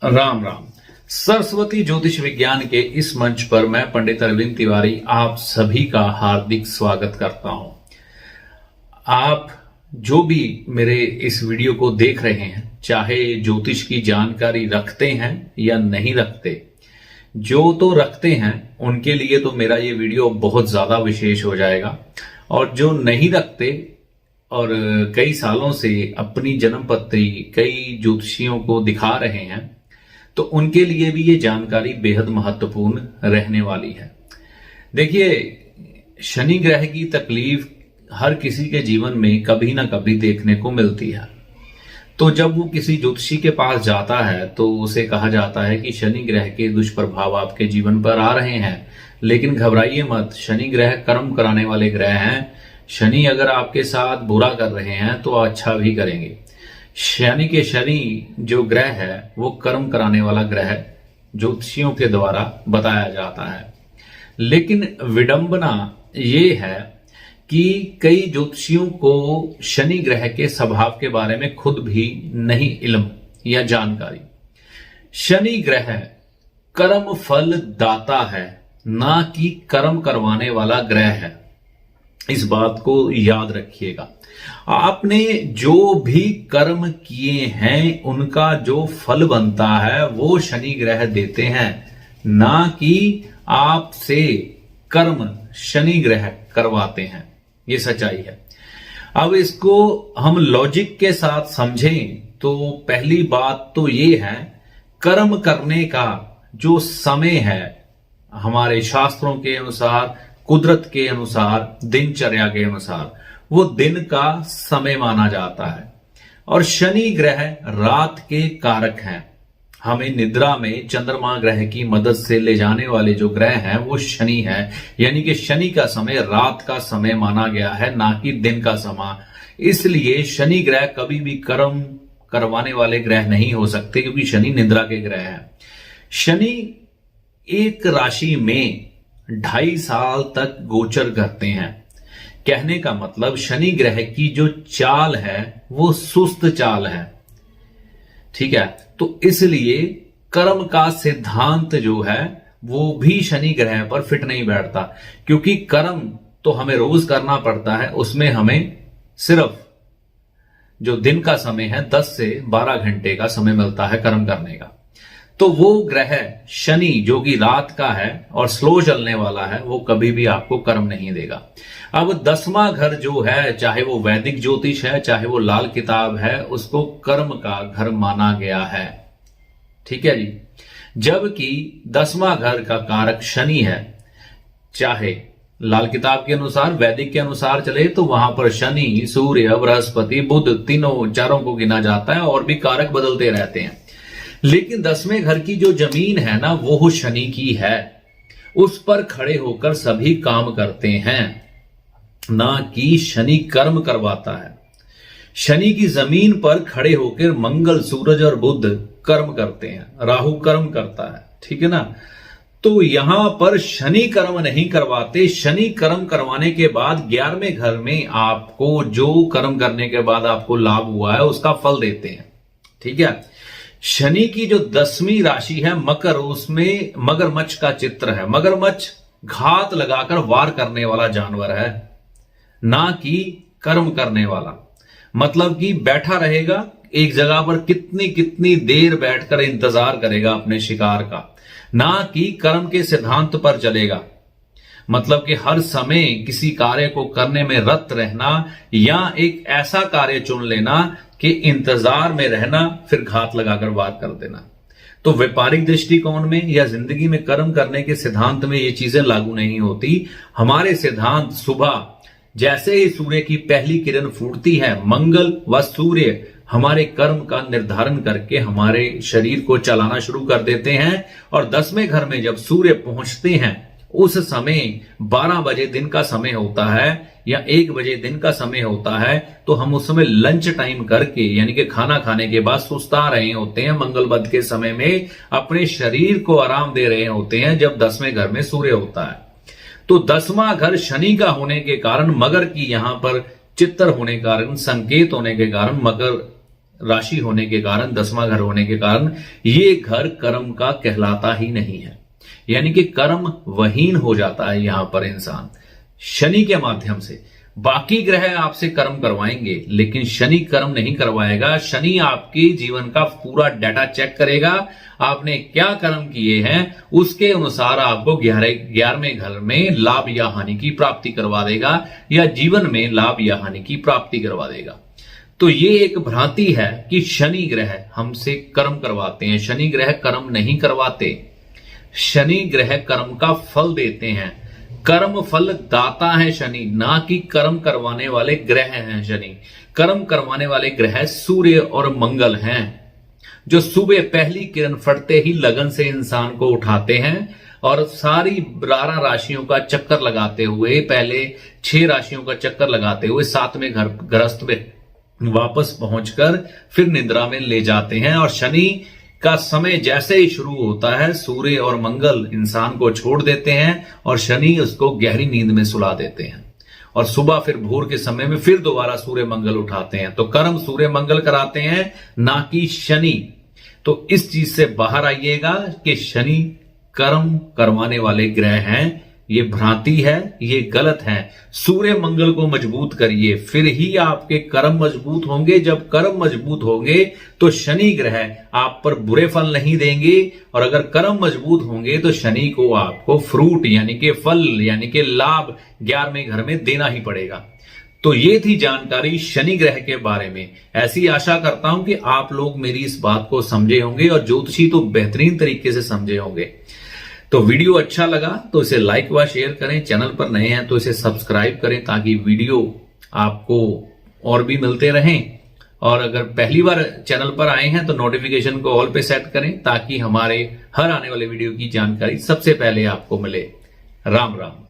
राम राम। सरस्वती ज्योतिष विज्ञान के इस मंच पर मैं पंडित अरविंद तिवारी आप सभी का हार्दिक स्वागत करता हूं। आप जो भी मेरे इस वीडियो को देख रहे हैं, चाहे ज्योतिष की जानकारी रखते हैं या नहीं रखते, जो तो रखते हैं उनके लिए तो मेरा ये वीडियो बहुत ज्यादा विशेष हो जाएगा, और जो नहीं रखते और कई सालों से अपनी जन्मपत्री कई ज्योतिषियों को दिखा रहे हैं, तो उनके लिए भी ये जानकारी बेहद महत्वपूर्ण रहने वाली है। देखिए, शनि ग्रह की तकलीफ हर किसी के जीवन में कभी ना कभी देखने को मिलती है। तो जब वो किसी ज्योतिषी के पास जाता है तो उसे कहा जाता है कि शनि ग्रह के दुष्प्रभाव आपके जीवन पर आ रहे हैं, लेकिन घबराइए मत, शनि ग्रह कर्म कराने वाले ग्रह हैं। शनि अगर आपके साथ बुरा कर रहे हैं तो अच्छा भी करेंगे। शनि जो ग्रह है वो कर्म कराने वाला ग्रह ज्योतिषियों के द्वारा बताया जाता है। लेकिन विडंबना ये है कि कई ज्योतिषियों को शनि ग्रह के स्वभाव के बारे में खुद भी नहीं इल्म या जानकारी। शनि ग्रह कर्म फल दाता है, ना कि कर्म करवाने वाला ग्रह है। इस बात को याद रखिएगा। आपने जो भी कर्म किए हैं उनका जो फल बनता है वो शनि ग्रह देते हैं, ना कि आपसे कर्म शनि ग्रह करवाते हैं। ये सच्चाई है। अब इसको हम लॉजिक के साथ समझें तो पहली बात तो ये है, कर्म करने का जो समय है हमारे शास्त्रों के अनुसार, कुदरत के अनुसार, दिनचर्या के अनुसार, वो दिन का समय माना जाता है। और शनि ग्रह रात के कारक हैं। हमें निद्रा में चंद्रमा ग्रह की मदद से ले जाने वाले जो ग्रह हैं वो शनि है, यानी कि शनि का समय रात का समय माना गया है, ना कि दिन का समय। इसलिए शनि ग्रह कभी भी कर्म करवाने वाले ग्रह नहीं हो सकते, क्योंकि शनि निद्रा के ग्रह है। शनि एक राशि में 2.5 साल तक गोचर करते हैं। कहने का मतलब शनि ग्रह की जो चाल है वो सुस्त चाल है, ठीक है। तो इसलिए कर्म का सिद्धांत जो है वो भी शनि ग्रह पर फिट नहीं बैठता, क्योंकि कर्म तो हमें रोज करना पड़ता है। उसमें हमें सिर्फ जो दिन का समय है 10 से 12 घंटे का समय मिलता है कर्म करने का। तो वो ग्रह शनि जो कि रात का है और स्लो चलने वाला है, वो कभी भी आपको कर्म नहीं देगा। अब 10वां घर जो है, चाहे वो वैदिक ज्योतिष है, चाहे वो लाल किताब है, उसको कर्म का घर माना गया है, ठीक है जी। जबकि 10वां घर का कारक शनि है। चाहे लाल किताब के अनुसार, वैदिक के अनुसार चले तो वहां पर शनि, सूर्य, बृहस्पति, बुध, चारों को गिना जाता है, और भी कारक बदलते रहते हैं। लेकिन 10वें घर की जो जमीन है ना, वो शनि की है। उस पर खड़े होकर सभी काम करते हैं, ना कि शनि कर्म करवाता है। शनि की जमीन पर खड़े होकर मंगल, सूरज और बुध कर्म करते हैं, राहु कर्म करता है, ठीक है ना। तो यहां पर शनि कर्म नहीं करवाते। शनि कर्म करवाने के बाद 11वें घर में आपको जो कर्म करने के बाद आपको लाभ हुआ है उसका फल देते हैं, ठीक है। शनि की जो 10वीं राशि है मकर, उसमें मगरमच्छ का चित्र है। मगरमच्छ घात लगाकर वार करने वाला जानवर है, ना कि कर्म करने वाला। मतलब कि बैठा रहेगा एक जगह पर, कितनी कितनी देर बैठकर इंतजार करेगा अपने शिकार का, ना कि कर्म के सिद्धांत पर चलेगा। मतलब कि हर समय किसी कार्य को करने में रत रहना, या एक ऐसा कार्य चुन लेना कि इंतजार में रहना, फिर घात लगाकर वार कर देना। तो व्यापारिक दृष्टिकोण में या जिंदगी में कर्म करने के सिद्धांत में ये चीजें लागू नहीं होती। हमारे सिद्धांत सुबह जैसे ही सूर्य की पहली किरण फूटती है, मंगल व सूर्य हमारे कर्म का निर्धारण करके हमारे शरीर को चलाना शुरू कर देते हैं। और 10वें घर में जब सूर्य पहुंचते हैं, उस समय 12 बजे दिन का समय होता है या 1 बजे दिन का समय होता है, तो हम उस समय लंच टाइम करके, यानी कि खाना खाने के बाद सुस्ता रहे होते हैं। मंगल बद के समय में अपने शरीर को आराम दे रहे होते हैं, जब 10वें घर में सूर्य होता है। तो 10वां घर शनि का होने के कारण, मगर की यहां पर चित्र होने के कारण, संकेत होने के कारण मकर राशि होने के कारण, 10वां घर होने के कारण ये घर कर्म का कहलाता ही नहीं है, यानी कि कर्म वहीन हो जाता है यहां पर इंसान शनि के माध्यम से। बाकी ग्रह आपसे कर्म करवाएंगे लेकिन शनि कर्म नहीं करवाएगा। शनि आपके जीवन का पूरा डाटा चेक करेगा, आपने क्या कर्म किए हैं उसके अनुसार आपको 11वें घर में लाभ या हानि की प्राप्ति करवा देगा, या जीवन में लाभ या हानि की प्राप्ति करवा देगा। तो ये एक भ्रांति है कि शनि ग्रह हमसे कर्म करवाते हैं। शनि ग्रह कर्म नहीं करवाते, शनि ग्रह कर्म का फल देते हैं। कर्म फल दाता है शनि, ना कि कर्म करवाने वाले ग्रह हैं शनि। कर्म करवाने वाले ग्रह सूर्य और मंगल हैं, जो सुबह पहली किरण फटते ही लगन से इंसान को उठाते हैं और सारी 12 राशियों का चक्कर लगाते हुए, पहले 6 राशियों का चक्कर लगाते हुए 7वें घर गृहस्थ में वापस पहुंचकर फिर निद्रा में ले जाते हैं। और शनि का समय जैसे ही शुरू होता है, सूर्य और मंगल इंसान को छोड़ देते हैं और शनि उसको गहरी नींद में सुला देते हैं, और सुबह फिर भोर के समय में फिर दोबारा सूर्य मंगल उठाते हैं। तो कर्म सूर्य मंगल कराते हैं, ना कि शनि। तो इस चीज से बाहर आइएगा कि शनि कर्म करवाने वाले ग्रह हैं, ये भ्रांति है, ये गलत है। सूर्य मंगल को मजबूत करिए, फिर ही आपके कर्म मजबूत होंगे। जब कर्म मजबूत होंगे तो शनि ग्रह आप पर बुरे फल नहीं देंगे, और अगर कर्म मजबूत होंगे तो शनि को आपको फ्रूट यानी कि फल यानी कि लाभ 11वें घर में देना ही पड़ेगा। तो ये थी जानकारी शनि ग्रह के बारे में। ऐसी आशा करता हूं कि आप लोग मेरी इस बात को समझे होंगे और ज्योतिषी तो बेहतरीन तरीके से समझे होंगे। तो वीडियो अच्छा लगा तो इसे लाइक व शेयर करें, चैनल पर नए हैं तो इसे सब्सक्राइब करें ताकि वीडियो आपको और भी मिलते रहें। और अगर पहली बार चैनल पर आए हैं तो नोटिफिकेशन को ऑल पे सेट करें ताकि हमारे हर आने वाले वीडियो की जानकारी सबसे पहले आपको मिले। राम राम।